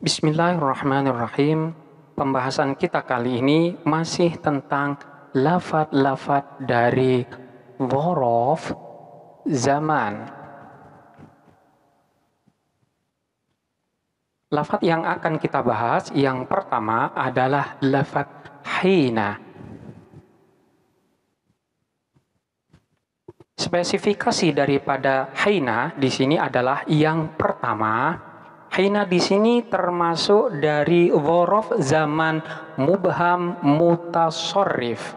Bismillahirrahmanirrahim. Pembahasan kita kali ini masih tentang lafadz-lafadz dari dzaraf zaman. Lafadz yang akan kita bahas yang pertama adalah lafadz hina. Spesifikasi daripada hina di sini adalah yang pertama, hina di sini termasuk dari dzaraf zaman mubham mutasharrif.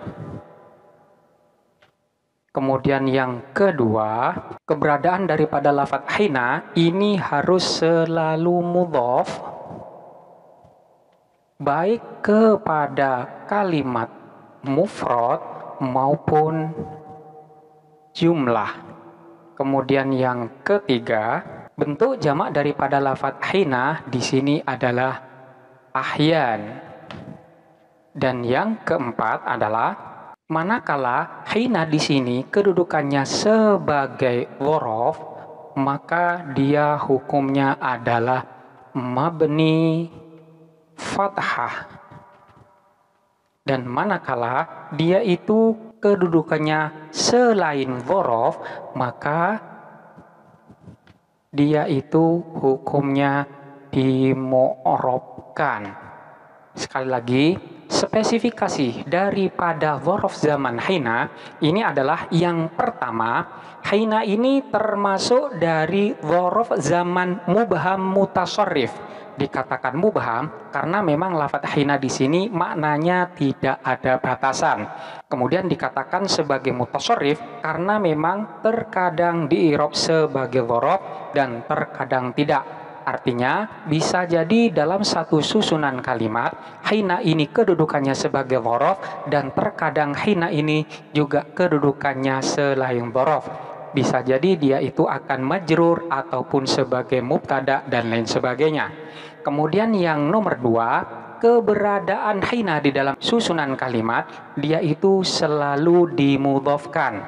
Kemudian yang kedua, keberadaan daripada lafadz hina ini harus selalu mudhaf baik kepada kalimat mufrad maupun jumlah. Kemudian yang ketiga, bentuk jamak daripada lafadz hina di sini adalah ahyan. Dan yang keempat adalah manakala hina di sini kedudukannya sebagai dzaraf, maka dia hukumnya adalah mabni fathah. Dan manakala dia itu kedudukannya selain dzaraf, maka dia itu hukumnya dimu'rabkan. Sekali lagi, spesifikasi daripada dzaraf zaman hina ini adalah yang pertama, hina ini termasuk dari dzaraf zaman mubham mutasharrif. Dikatakan mubham karena memang lafadz hina di sini maknanya tidak ada batasan. Kemudian dikatakan sebagai mutasharrif karena memang terkadang di'irab sebagai dzaraf dan terkadang tidak. Artinya bisa jadi dalam satu susunan kalimat hina ini kedudukannya sebagai dzaraf dan terkadang hina ini juga kedudukannya selain dzaraf. Bisa jadi dia itu akan majrur ataupun sebagai mubtada dan lain sebagainya. Kemudian yang nomor dua, keberadaan hina di dalam susunan kalimat dia itu selalu dimudhafkan,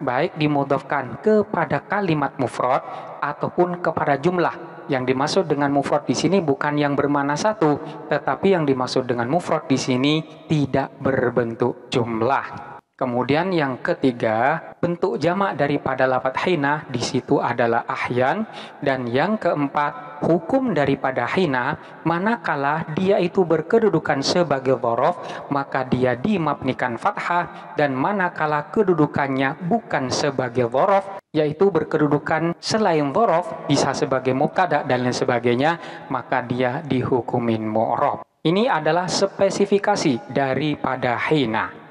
baik dimudhafkan kepada kalimat mufrad ataupun kepada jumlah. Yang dimaksud dengan mufrad di sini bukan yang bermakna satu, tetapi yang dimaksud dengan mufrad di sini tidak berbentuk jumlah. Kemudian yang ketiga, bentuk jamak daripada lafadz hina di situ adalah ahyan. Dan yang keempat, hukum daripada hina manakala dia itu berkedudukan sebagai dzaraf, maka dia dimabnikan fathah, dan manakala kedudukannya bukan sebagai dzaraf, yaitu berkedudukan selain dzaraf, bisa sebagai mubtada dan lain sebagainya, maka dia dihukumin mu'rab. Ini adalah spesifikasi daripada hina.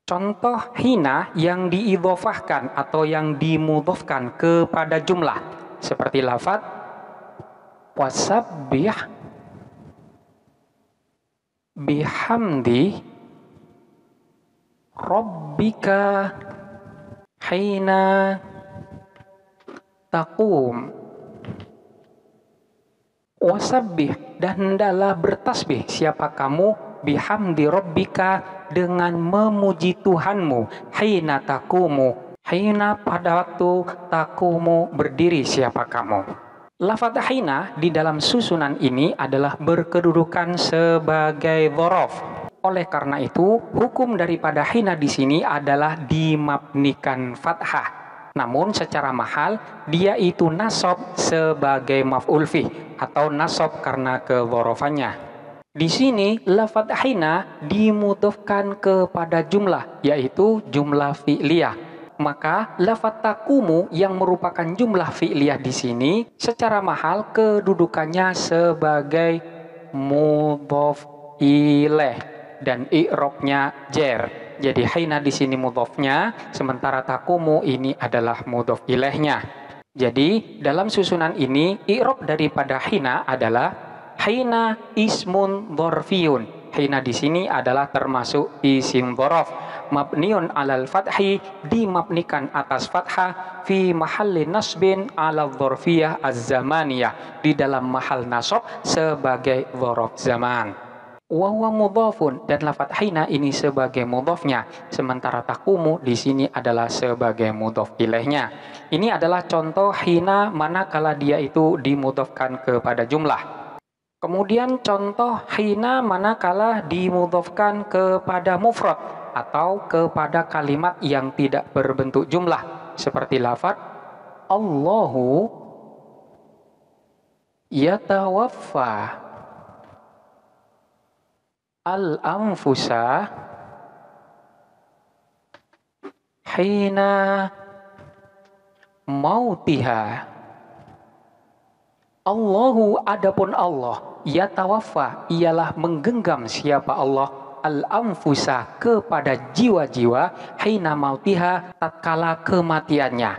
Contoh hina yang diidhofahkan atau yang dimudhafkan kepada jumlah seperti lafadz wasabbih bihamdi rabbika hina taqum. Wasabbih, dan hendaklah bertasbih siapa kamu bihamdi rabbika dengan memuji Tuhanmu, hina taqumu, hina pada waktu taqumu berdiri siapa kamu. Lafadz hina di dalam susunan ini adalah berkedudukan sebagai dzaraf. Oleh karena itu, hukum daripada hina di sini adalah dimabnikan fathah. Namun secara mahal dia itu nasab sebagai maf'ul fih atau nasab karena kedzarafannya. Di sini lafadz hina dimudhafkan kepada jumlah, yaitu jumlah fi'liyah. Maka lafadz taqumu yang merupakan jumlah fi'liyah di sini secara mahal kedudukannya sebagai mudhaf ilaih dan i'rabnya jar. Jadi hina di sini mudhafnya, sementara taqumu ini adalah mudhaf ilaihnya. Jadi dalam susunan ini i'rab daripada hina adalah hina ismun dzarfiyun. Hina di sini adalah termasuk isim dzaraf mabniun alal fathi, dimabnikan atas fathah, fi mahalli nasbin ala dzarfiyah az-zamaniyah, di dalam mahal nasab sebagai dzaraf zaman. Wa huwa mudhafun, dan lafadz hina ini sebagai mudhafnya, sementara taqumu di sini adalah sebagai mudhaf ilaihnya. Ini adalah contoh hina manakala dia itu dimudhafkan kepada jumlah. Kemudian contoh hina manakala dimudhofkan kepada mufrad atau kepada kalimat yang tidak berbentuk jumlah, seperti lafaz Allahu yatawaffa al-anfusa hina mautiha. Allahu, adapun Allah, yatawaffa, ialah menggenggam siapa Allah, al-anfusa, kepada jiwa-jiwa, hina mautiha, tatkala kematiannya.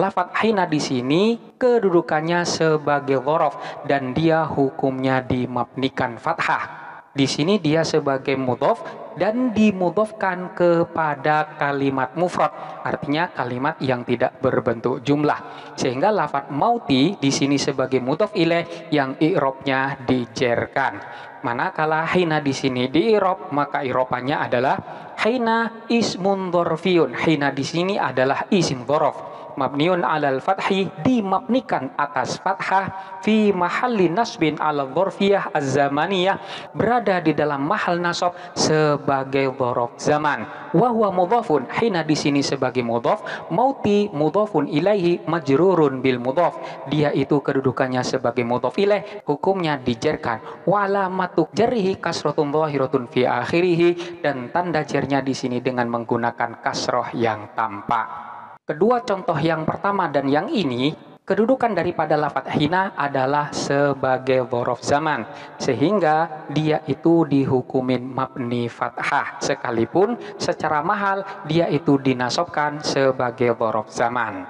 Lafaz hina di sini kedudukannya sebagai dzaraf dan dia hukumnya dimabnikan fathah. Di sini dia sebagai mudhof dan dimudhofkan kepada kalimat mufrad, artinya kalimat yang tidak berbentuk jumlah. Sehingga lafaz mauti di sini sebagai mudhof ilaih yang i'rabnya dijerkan. Manakala hina di sini di i'rab, maka i'rabannya adalah hina ismun dzarfiyun. Hina di sini adalah isim dzaraf mabniun alal fathi, dimabnikan atas fathah, fi mahalli nasbin ala dzarfiyah az-zamaniyah, berada di dalam mahal nasab sebagai dzaraf zaman. Wa huwa mudhafun, hina di sini sebagai mudhaf, mauti mudhafun ilaihi majrurun bil mudhaf, dia itu kedudukannya sebagai mudhaf ilaih, hukumnya dijerkan. Wa alamatu jarrihi kasratun dhahiratun fi akhirih, dan tanda jernya di sini dengan menggunakan kasroh yang tampak. Kedua contoh yang pertama dan yang ini, kedudukan daripada lafaz hina adalah sebagai dzaraf zaman, sehingga dia itu dihukumin mabni fathah, sekalipun secara mahal dia itu dinasobkan sebagai dzaraf zaman.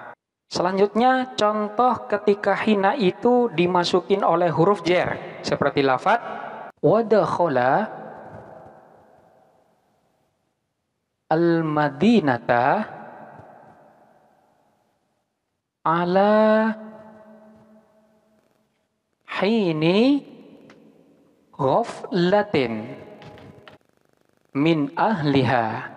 Selanjutnya contoh ketika hina itu dimasukin oleh huruf jer, seperti lafaz wadakhala al-madinata ala hini ghaflatin min ahliha.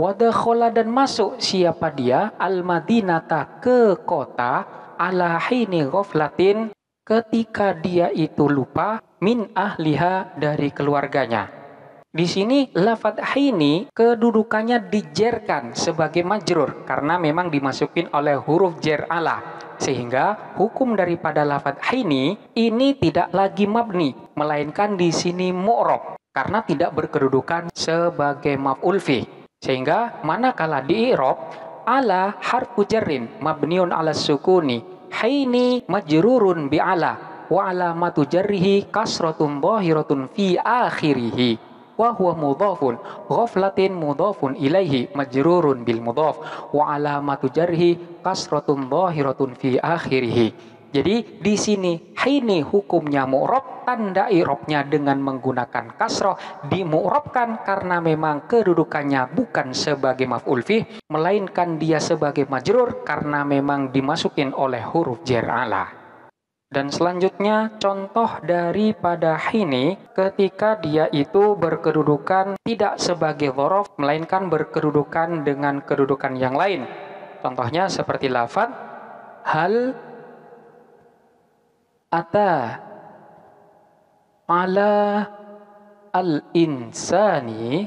Wadakhala, dan masuk siapa dia, al-madinata, ke kota, ala hini ghaflatin, ketika dia itu lupa, min ahliha, dari keluarganya. Di sini lafaz hini kedudukannya dijerkan sebagai majrur karena memang dimasukin oleh huruf jer ala, sehingga hukum daripada lafaz hini ini tidak lagi mabni melainkan di sini mu'rab karena tidak berkedudukan sebagai maf'ul fi. Sehingga manakala di i'rab, ala harfu jarrin mabniun ala sukuni, hini majrurun bi ala, wa alamatu jarrihi kasratun dhahiratun fi akhirih, wa huwa mudhafun, ghaflatin mudhafun ilaihi majrurun bil mudhaf, wa alamatu jarhi kasratun dhahiratun fi akhirih. Jadi di sini hini hukumnya mu'rab, tanda i'rabnya dengan menggunakan kasrah, dimu'rabkan karena memang kedudukannya bukan sebagai maf'ul fih melainkan dia sebagai majrur karena memang dimasukin oleh huruf jar ala. Dan selanjutnya contoh daripada hini ketika dia itu berkedudukan tidak sebagai dzaraf melainkan berkedudukan dengan kedudukan yang lain. Contohnya seperti lafaz hal ata ala al-insani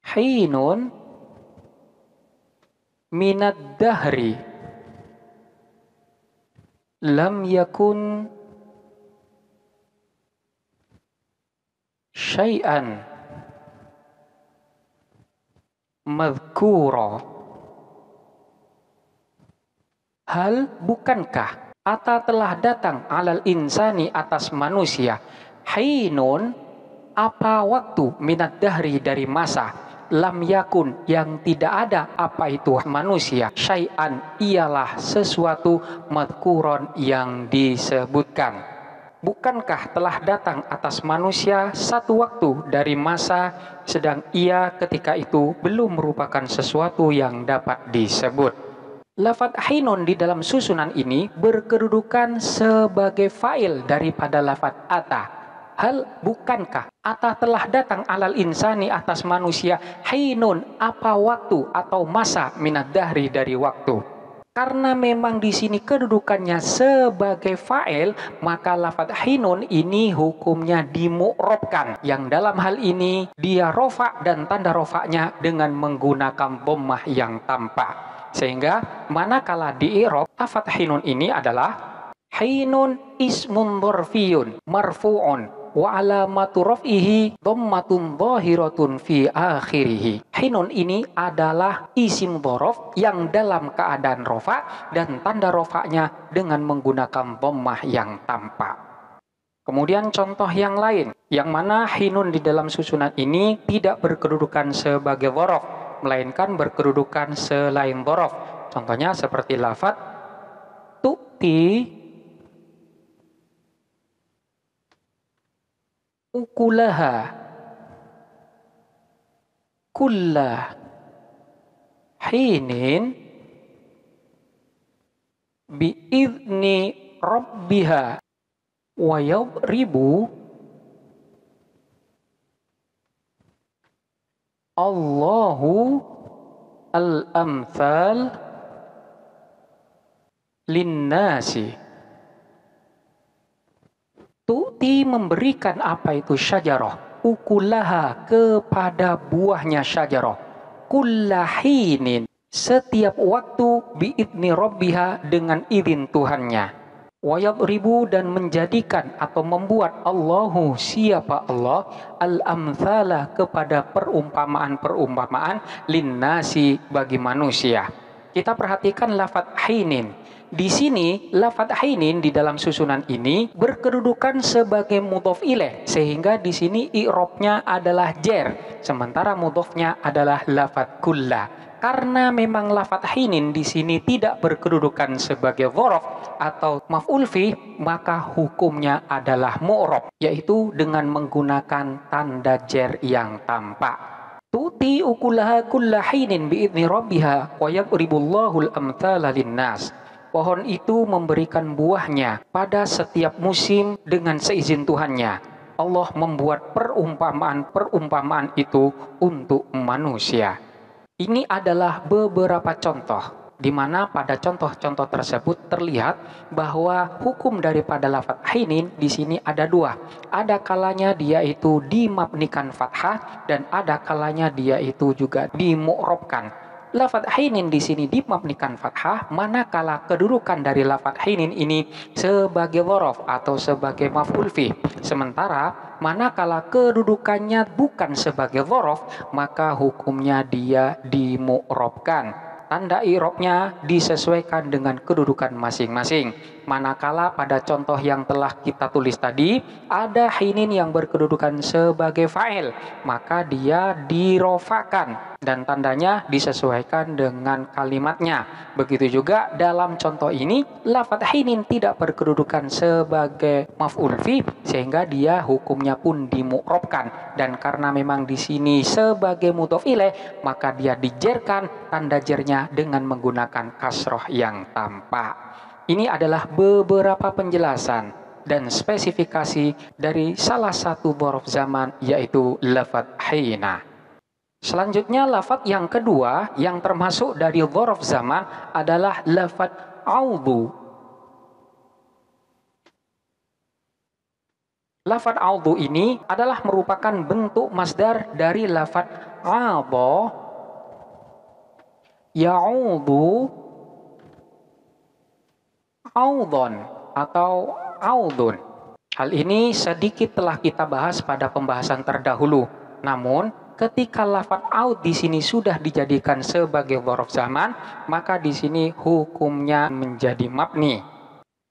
hinun minad dahri lam yakun syai'an madhkura. Hal, bukankah, ata telah datang, alal insani, atas manusia, hinun, apa waktu, minad dahri, dari masa, lam yakun, yang tidak ada, apa itu manusia, syai'an, ialah sesuatu, madhkuron, yang disebutkan. Bukankah telah datang atas manusia satu waktu dari masa, sedang ia ketika itu belum merupakan sesuatu yang dapat disebut. Lafaz hinun di dalam susunan ini berkedudukan sebagai fa'il daripada lafaz ata. Hal, bukankah, ata telah datang alal insani, atas manusia, hinun, apa waktu atau masa, minad dahri, dari waktu. Karena memang di sini kedudukannya sebagai fa'il, maka lafadz hinun ini hukumnya dimu'robkan. Yang dalam hal ini dia rofa dan tanda rofaknya dengan menggunakan dhammah yang tampak. Sehingga manakala di i'rab, lafadz hinun ini adalah hinun ismun dzarfiyun marfu'un wa alamatu raf'ihi dhammatun dhahiratun fi akhirih. Hinun ini adalah isim dzaraf yang dalam keadaan rofa dan tanda rofaknya dengan menggunakan dhammah yang tampak. Kemudian contoh yang lain, yang mana hinun di dalam susunan ini tidak berkedudukan sebagai dzaraf, melainkan berkedudukan selain dzaraf. Contohnya seperti lafadz tu'ti ukulaha kulla hinin biizni rabbiha wa yadribu Allahu al-amthal linnasi. Tu'ti memberikan apa itu syajarah, ukulaha kepada buahnya syajarah, kullahinin setiap waktu, biidni rabbiha dengan izin Tuhannya, wayadribu dan menjadikan atau membuat Allahu siapa Allah al-amthala kepada perumpamaan-perumpamaan linnasi bagi manusia. Kita perhatikan lafadz hinin. Di sini lafadz hinin di dalam susunan ini berkedudukan sebagai mudhof ilaih, sehingga di sini i'rabnya adalah jer, sementara mudhofnya adalah lafadz kulla. Karena memang lafadz hinin di sini tidak berkedudukan sebagai dzaraf atau maf'ul fi, maka hukumnya adalah mu'rab, yaitu dengan menggunakan tanda jer yang tampak. Tu'ti ukulaha kulla hinin biidzni rabbiha wa yadribullahu al-amthala linnas. Pohon itu memberikan buahnya pada setiap musim dengan seizin Tuhannya. Allah membuat perumpamaan-perumpamaan itu untuk manusia. Ini adalah beberapa contoh, di mana pada contoh-contoh tersebut terlihat bahwa hukum daripada lafadz hinin di sini ada dua. Ada kalanya dia itu dimabnikan fathah dan ada kalanya dia itu juga dimu'rabkan. Lafadz hinin di sini dimabnikan fathah, manakala kedudukan dari lafadz hinin ini sebagai dzaraf atau sebagai maf'ul fi. Sementara manakala kedudukannya bukan sebagai dzaraf, maka hukumnya dia dimu'rabkan. Tanda i'rabnya disesuaikan dengan kedudukan masing-masing. Manakala pada contoh yang telah kita tulis tadi, ada hinin yang berkedudukan sebagai fa'il, maka dia dirofakan dan tandanya disesuaikan dengan kalimatnya. Begitu juga dalam contoh ini, lafadz hinin tidak berkedudukan sebagai maf'ul fi, sehingga dia hukumnya pun dimu'rabkan. Dan karena memang di sini sebagai mudhof ilaih, maka dia dijerkan tanda jernya dengan menggunakan kasroh yang tampak. Ini adalah beberapa penjelasan dan spesifikasi dari salah satu dzaraf zaman, yaitu lafadz hina. Selanjutnya lafadz yang kedua yang termasuk dari dzaraf zaman adalah lafadz audhu. Lafadz audhu ini adalah merupakan bentuk masdar dari lafadz adha ya'udhu audhon atau audhun. Hal ini sedikit telah kita bahas pada pembahasan terdahulu. Namun, ketika lafadz aud di sini sudah dijadikan sebagai dzaraf zaman, maka di sini hukumnya menjadi mabni.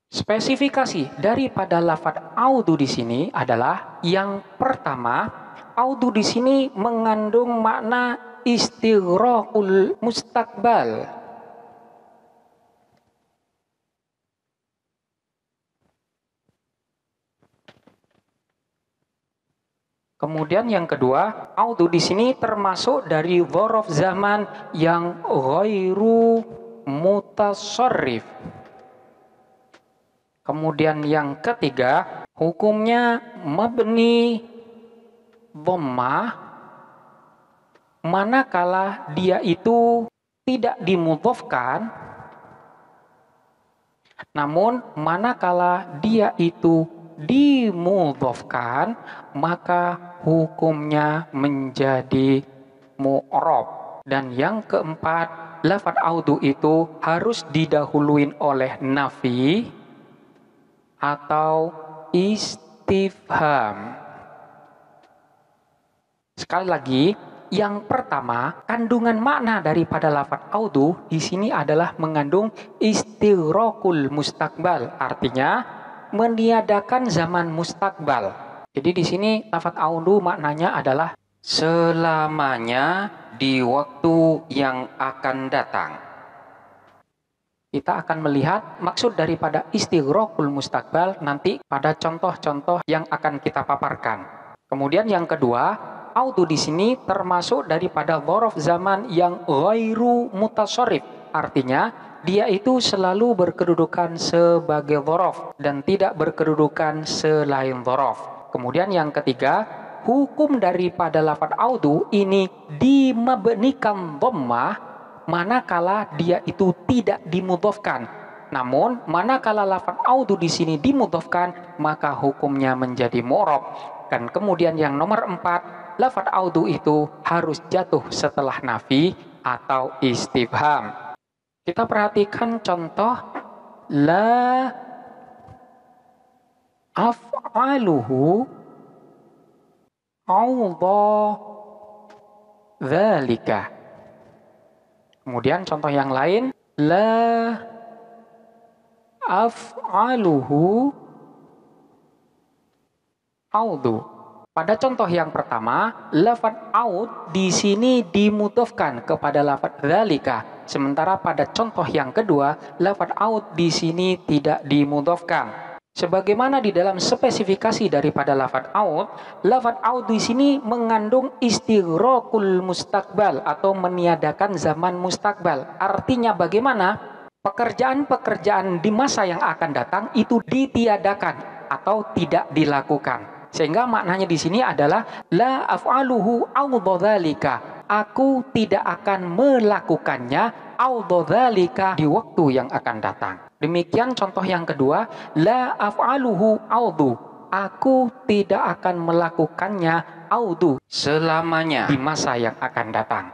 Spesifikasi daripada lafadz audhu di sini adalah yang pertama, audhu di sini mengandung makna istighraqul mustaqbal. Kemudian yang kedua, audhu di sini termasuk dari dzaraf zaman yang ghairu mutasarrif. Kemudian yang ketiga, hukumnya mabni dhammah manakala dia itu tidak dimudhofkan Namun manakala dia itu dimudhofkan, maka hukumnya menjadi mu'rab. Dan yang keempat, lafaz audu itu harus didahuluin oleh nafi atau istifham. Sekali lagi, yang pertama, kandungan makna daripada lafaz audu di sini adalah mengandung istighraqul mustakbal, artinya meniadakan zaman mustakbal. Jadi di sini lafaz audu maknanya adalah selamanya di waktu yang akan datang. Kita akan melihat maksud daripada istighraqul mustakbal nanti pada contoh-contoh yang akan kita paparkan. Kemudian yang kedua, audu di sini termasuk daripada dzaraf zaman yang ghairu mutasharrif. Artinya, dia itu selalu berkedudukan sebagai dzaraf dan tidak berkedudukan selain dzaraf. Kemudian yang ketiga, hukum daripada lafaz audu ini dimabnikan dhammah manakala dia itu tidak dimudhofkan. Namun manakala lafaz audu di sini dimudhofkan, maka hukumnya menjadi mu'rab. Dan kemudian yang nomor 4, lafaz audu itu harus jatuh setelah nafi atau istifham. Kita perhatikan contoh la af'aluhu audha dzalika. Kemudian contoh yang lain, la af'aluhu audu. Pada contoh yang pertama, lafaz aud di sini dimudhofkan kepada lafaz dzalika. Sementara pada contoh yang kedua, lafaz aud di sini tidak dimudhofkan. Sebagaimana di dalam spesifikasi daripada lafaz aud di sini mengandung istighraqul mustakbal atau meniadakan zaman mustakbal. Artinya bagaimana? Pekerjaan-pekerjaan di masa yang akan datang itu ditiadakan atau tidak dilakukan. Sehingga maknanya di sini adalah la af'aluhu audadzalika. Aku tidak akan melakukannya audadzalika di waktu yang akan datang. Demikian contoh yang kedua, la af'aluhu audu. Aku tidak akan melakukannya audu selamanya di masa yang akan datang.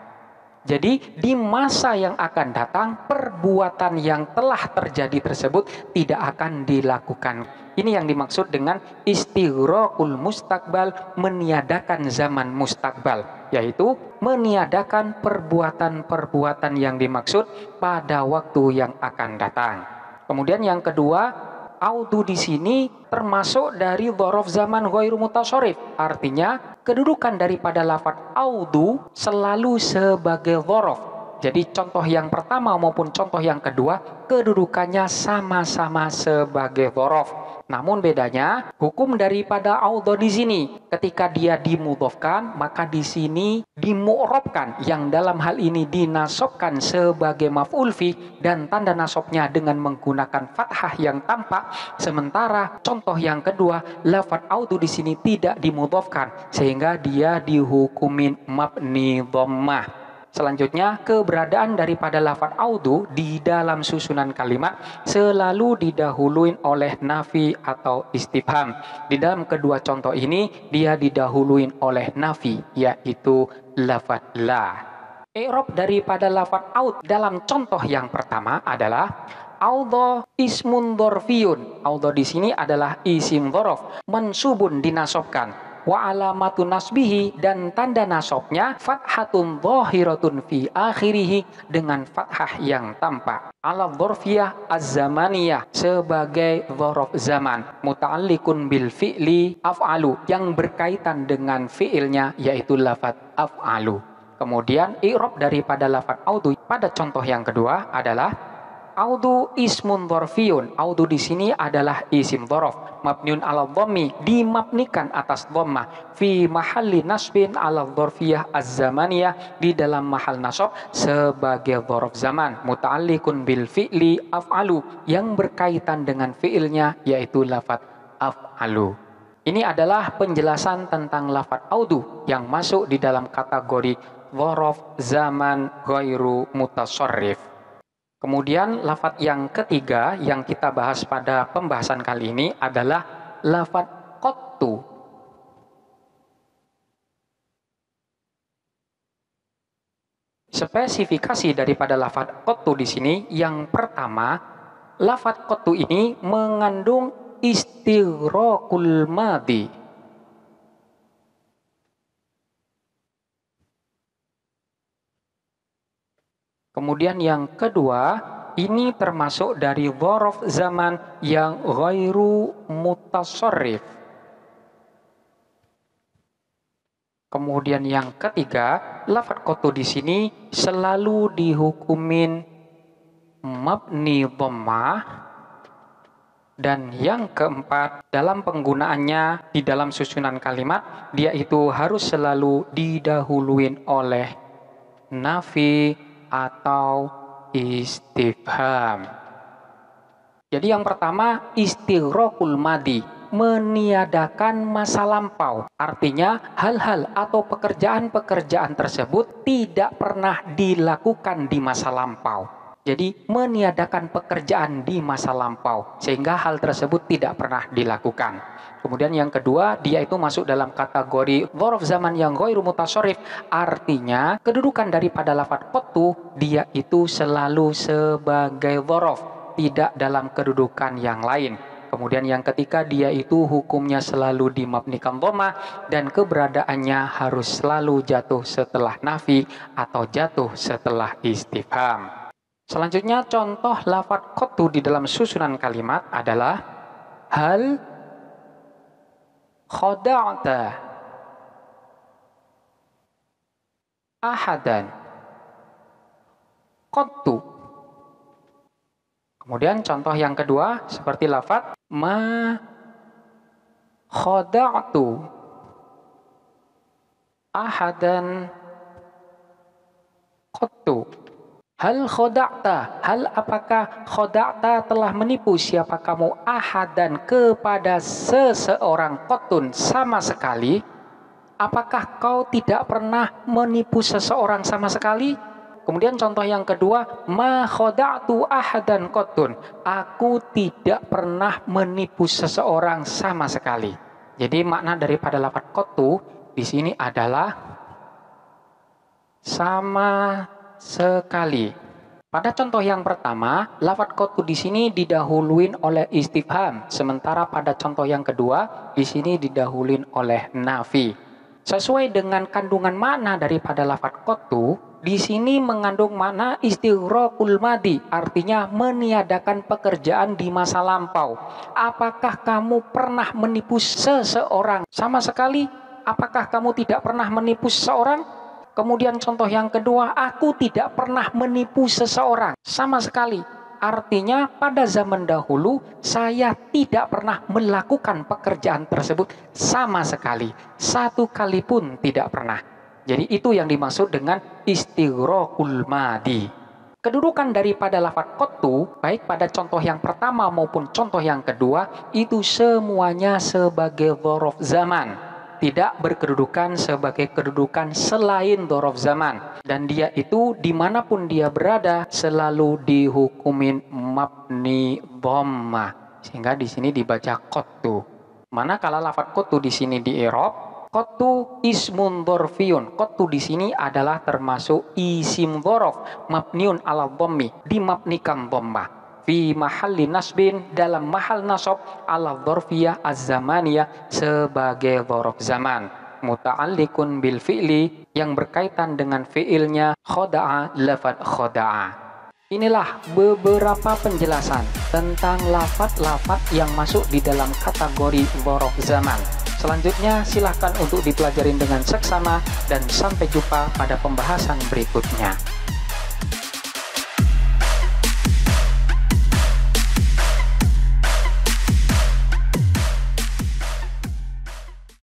Jadi di masa yang akan datang, perbuatan yang telah terjadi tersebut tidak akan dilakukan. Ini yang dimaksud dengan istighraqul mustakbal, meniadakan zaman mustakbal, yaitu meniadakan perbuatan-perbuatan yang dimaksud pada waktu yang akan datang. Kemudian yang kedua, audu di sini termasuk dari dzaraf zaman ghairu mutasharrif. Artinya kedudukan daripada lafaz audu selalu sebagai dzaraf. Jadi contoh yang pertama maupun contoh yang kedua kedudukannya sama-sama sebagai dzaraf. Namun bedanya hukum daripada audu di sini ketika dia dimudhofkan maka di sini dimu'rabkan, yang dalam hal ini dinasobkan sebagai maf'ul fi dan tanda nasobnya dengan menggunakan fathah yang tampak. Sementara contoh yang kedua lafaz audu di sini tidak dimudhofkan sehingga dia dihukumin mabni dhammah. Selanjutnya, keberadaan daripada lafaz audu di dalam susunan kalimat selalu didahuluin oleh nafi atau istifham. Di dalam kedua contoh ini, dia didahuluin oleh nafi, yaitu lafaz la. I'rab daripada lafaz aud dalam contoh yang pertama adalah audha ismun dzarfiyun. Audha di sini adalah isim dzaraf, mansubun dinasobkan. Wa alamatu nasbihi, dan tanda nasabnya fathatun dhahiratun fi akhirih, dengan fathah yang tampak. Ala dzarfiyah az-zamaniyah, sebagai dzaraf zaman, muta'alliqun bil fi'li af'alu, yang berkaitan dengan fi'ilnya yaitu lafaz af'alu. Kemudian i'rab daripada lafaz audu pada contoh yang kedua adalah audu ismun dzarfiyun. Audu di sini adalah isim dzaraf, mabniun 'ala dhammi, dimabnikan atas dhammah, fi mahalli nasbin 'ala dzarfiyah az-zamaniyah, di dalam mahal nasab sebagai dzaraf zaman, muta'alliqun bil fi'li af'alu, yang berkaitan dengan fi'ilnya yaitu lafaz af'alu. Ini adalah penjelasan tentang lafaz audu yang masuk di dalam kategori dzaraf zaman ghairu mutasharrif. Kemudian lafadz yang ketiga yang kita bahas pada pembahasan kali ini adalah lafadz qattu. Spesifikasi daripada lafadz qattu di sini yang pertama, lafadz qattu ini mengandung istighraqul madhi. Kemudian yang kedua, ini termasuk dari dzaraf zaman yang ghairu mutasarrif. Kemudian yang ketiga, lafadz qattu di sini selalu dihukumin mabni dhammah. Dan yang keempat, dalam penggunaannya di dalam susunan kalimat, dia itu harus selalu didahuluin oleh nafi atau istifham. Jadi yang pertama, istighraqul madhi, meniadakan masa lampau. Artinya hal-hal atau pekerjaan-pekerjaan tersebut tidak pernah dilakukan di masa lampau. Jadi meniadakan pekerjaan di masa lampau sehingga hal tersebut tidak pernah dilakukan. Kemudian yang kedua, dia itu masuk dalam kategori dzaraf zaman yang ghairu mutasarrif. Artinya kedudukan daripada lafadz qattu dia itu selalu sebagai dzaraf, tidak dalam kedudukan yang lain. Kemudian yang ketiga, dia itu hukumnya selalu dimabnikan dhammah dan keberadaannya harus selalu jatuh setelah nafi atau jatuh setelah istifham. Selanjutnya contoh lafadz qattu di dalam susunan kalimat adalah hal khada'ta ahadan qattu. Kemudian contoh yang kedua seperti lafadz ma khada'tu ahadan qattu. Hal khoda'ta, hal apakah khoda'ta telah menipu siapa kamu ahadan kepada seseorang qatun sama sekali? Apakah kau tidak pernah menipu seseorang sama sekali? Kemudian contoh yang kedua, ma khoda'tu ahadan qatun, aku tidak pernah menipu seseorang sama sekali. Jadi makna daripada lafadz qattu di sini adalah sama sekali. Pada contoh yang pertama, lafadz qattu di sini didahuluin oleh istifham, sementara pada contoh yang kedua di sini didahuluin oleh nafi. Sesuai dengan kandungan makna daripada lafadz qattu, di sini mengandung makna istighraqul madhi, artinya meniadakan pekerjaan di masa lampau. Apakah kamu pernah menipu seseorang sama sekali? Apakah kamu tidak pernah menipu seseorang? Kemudian contoh yang kedua, aku tidak pernah menipu seseorang sama sekali. Artinya pada zaman dahulu saya tidak pernah melakukan pekerjaan tersebut sama sekali. Satu kali pun tidak pernah. Jadi itu yang dimaksud dengan istighraqul madhi. Kedudukan daripada lafadz qattu, baik pada contoh yang pertama maupun contoh yang kedua, itu semuanya sebagai dzaraf zaman. Tidak berkedudukan sebagai kedudukan selain dzaraf zaman. Dan dia itu dimanapun dia berada selalu dihukumin mabni dhammah. Sehingga di sini dibaca qattu. Manakala lafadz qattu di sini di i'rab, qattu ismun dzarfiyun. Qattu di sini adalah termasuk isim dzaraf mabniun ala dhammi, dimabnikan dhammah. Fi mahalli nasbin, dalam mahal nasab ala dzarfiyah az-zamaniyah sebagai dzaraf zaman, muta'alliqun bil fi'li yang berkaitan dengan fi'ilnya khada'a, lafadz khada'a. Inilah beberapa penjelasan tentang lafadz-lafadz yang masuk di dalam kategori dzaraf zaman. Selanjutnya silahkan untuk dipelajarin dengan seksama dan sampai jumpa pada pembahasan berikutnya.